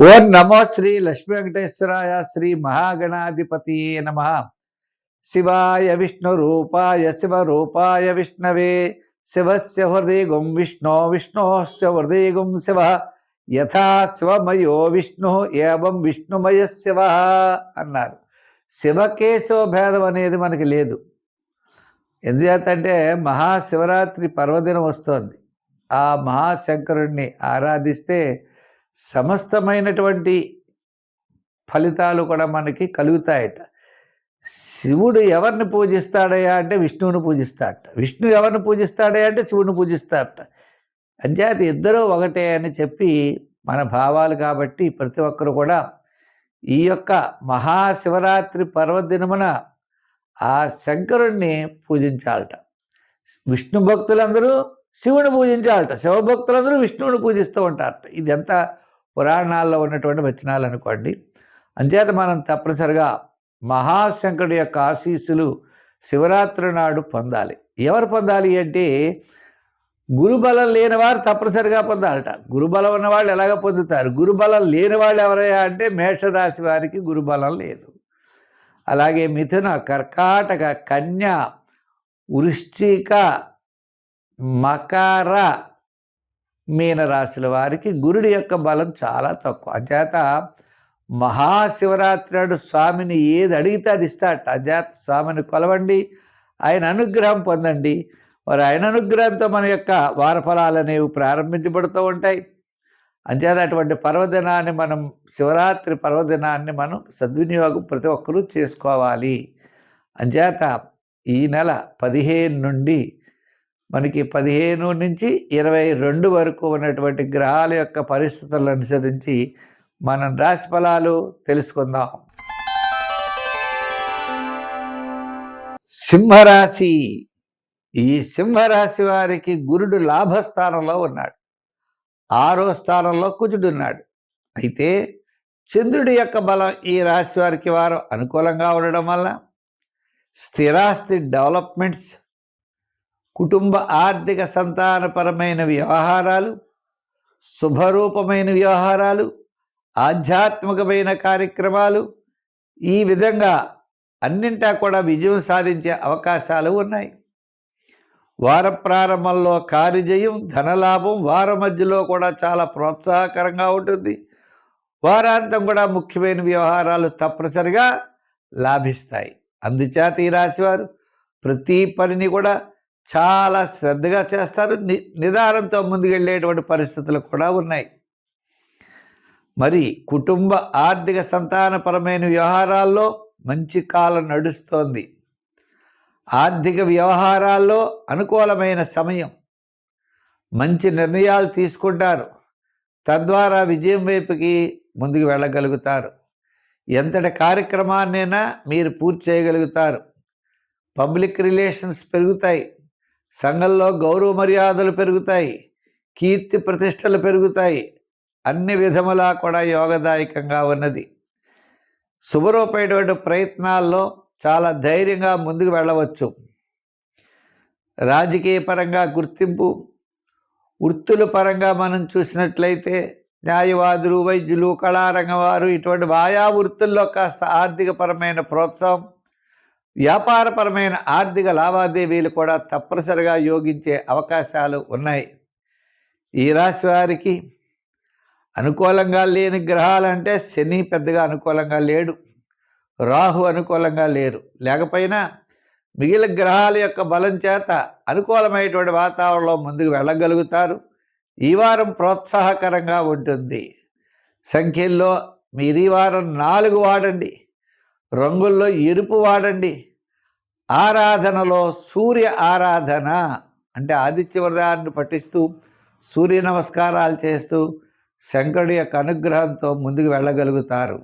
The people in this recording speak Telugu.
ఓం నమో శ్రీ లక్ష్మీ వెంకటేశ్వరాయ శ్రీ మహాగణాధిపతి నమ. శివాయ విష్ణు రూపాయ శివరూపాయ విష్ణవే శివస్య హృదయగుం విష్ణో విష్ణోశ్చ హృదయగుం శివ యథా శివమయో విష్ణు ఏవం విష్ణుమయ శివ అన్నారు. శివకేశవ భేదం అనేది మనకి లేదు. ఎందుచేతంటే మహాశివరాత్రి పర్వదినం వస్తోంది. ఆ మహాశంకరుణ్ణి ఆరాధిస్తే సమస్తమైనటువంటి ఫలితాలు కూడా మనకి కలుగుతాయట. శివుడు ఎవరిని పూజిస్తాడయా అంటే విష్ణువుని పూజిస్తాడట. విష్ణువు ఎవరిని పూజిస్తాడయా అంటే శివుని పూజిస్తాడట. అంచేత ఇద్దరూ ఒకటే అని చెప్పి మన భావాలు. కాబట్టి ప్రతి ఒక్కరు కూడా ఈ యొక్క మహాశివరాత్రి పర్వదినమున ఆ శంకరుణ్ణి పూజించాలట. విష్ణు భక్తులందరూ శివుని పూజించాలట, శివభక్తులందరూ విష్ణువుని పూజిస్తూ ఉంటారట. ఇది ఎంత పురాణాల్లో ఉన్నటువంటి వచనాలు అనుకోండి. అంచేత మనం తప్పనిసరిగా మహాశంకరుడి యొక్క ఆశీస్సులు శివరాత్రి నాడు పొందాలి. ఎవరు పొందాలి అంటే గురుబలం లేని వారు తప్పనిసరిగా పొందాలట. గురుబలం ఉన్నవాళ్ళు ఎలాగ పొందుతారు? గురుబలం లేని వాళ్ళు ఎవరయ్యా అంటే మేషరాశి వారికి గురుబలం లేదు. అలాగే మిథున, కర్కాటక, కన్య, వృశ్చిక, మకర, మీనరాశుల వారికి గురుడి యొక్క బలం చాలా తక్కువ. అంచేత మహాశివరాత్రి నాడు స్వామిని ఏది అడిగితే అది ఇస్తాడట. అంచేత స్వామిని కొలవండి, ఆయన అనుగ్రహం పొందండి. మరి ఆయన అనుగ్రహంతో మన యొక్క వారఫలాలు అనేవి ప్రారంభించబడుతూ ఉంటాయి. అంచేత అటువంటి పర్వదినాన్ని మనం, శివరాత్రి పర్వదినాన్ని మనం సద్వినియోగం ప్రతి ఒక్కరూ చేసుకోవాలి. అంచేత ఈ నెల 15 నుండి మనకి 15 నుంచి 22 వరకు ఉన్నటువంటి గ్రహాల యొక్క పరిస్థితులను అనుసరించి మనం రాశి ఫలాలు తెలుసుకుందాం. సింహరాశి. ఈ సింహరాశి వారికి గురుడు లాభస్థానంలో ఉన్నాడు, 6వ స్థానంలో కుజుడు ఉన్నాడు. అయితే చంద్రుడి యొక్క బలం ఈ రాశి వారికి వారు అనుకూలంగా ఉండడం వల్ల స్థిరాస్తి డెవలప్మెంట్స్, కుటుంబ ఆర్థిక సంతానపరమైన వ్యవహారాలు, శుభరూపమైన వ్యవహారాలు, ఆధ్యాత్మికమైన కార్యక్రమాలు, ఈ విధంగా అన్నింటా కూడా విజయం సాధించే అవకాశాలు ఉన్నాయి. వార ప్రారంభంలో కార్యజయం, ధనలాభం, వార మధ్యలో కూడా చాలా ప్రోత్సాహకరంగా ఉంటుంది. వారాంతం కూడా ముఖ్యమైన వ్యవహారాలు తప్పనిసరిగా లాభిస్తాయి. అందుచేత ఈ రాశివారు ప్రతి పనిని కూడా చాలా శ్రద్ధగా చేస్తారు. నిదానంతో ముందుకెళ్ళేటువంటి పరిస్థితులు కూడా ఉన్నాయి. మరి కుటుంబ ఆర్థిక సంతానపరమైన వ్యవహారాల్లో మంచి కాలం నడుస్తోంది. ఆర్థిక వ్యవహారాల్లో అనుకూలమైన సమయం, మంచి నిర్ణయాలు తీసుకుంటారు. తద్వారా విజయం వైపుకి ముందుకు వెళ్ళగలుగుతారు. ఎంతటి కార్యక్రమాన్నైనా మీరు పూర్తి చేయగలుగుతారు. పబ్లిక్ రిలేషన్స్ పెరుగుతాయి. సంఘంలో గౌరవ మర్యాదలు పెరుగుతాయి. కీర్తి ప్రతిష్టలు పెరుగుతాయి. అన్ని విధములా కూడా యోగదాయకంగా ఉన్నది. శుభరూపమైనటువంటి ప్రయత్నాల్లో చాలా ధైర్యంగా ముందుకు వెళ్ళవచ్చు. రాజకీయ పరంగా గుర్తింపు, వృత్తుల పరంగా మనం చూసినట్లయితే న్యాయవాదులు, వైద్యులు, కళారంగం వారు, ఇటువంటి ఆయా వృత్తుల్లో కాస్త ఆర్థికపరమైన ప్రోత్సాహం, వ్యాపారపరమైన ఆర్థిక లావాదేవీలు కూడా తప్పనిసరిగా యోగించే అవకాశాలు ఉన్నాయి. ఈ రాశి వారికి అనుకూలంగా లేని గ్రహాలంటే శని పెద్దగా అనుకూలంగా లేడు, రాహు అనుకూలంగా లేరు. లేకపోయినా మిగిలిన గ్రహాల యొక్క బలం చేత అనుకూలమైనటువంటి వాతావరణంలో ముందుకు వెళ్ళగలుగుతారు. ఈ వారం ప్రోత్సాహకరంగా ఉంటుంది. సంఖ్యల్లో మీరు ఈ వారం 4 వాడండి. రంగుల్లో ఎరుపు వాడండి. ఆరాధనలో సూర్య ఆరాధన అంటే ఆదిత్య వ్రతాన్ని పఠిస్తూ సూర్య నమస్కారాలు చేస్తూ శంకరుడి యొక్క అనుగ్రహంతో ముందుకు వెళ్ళగలుగుతారు.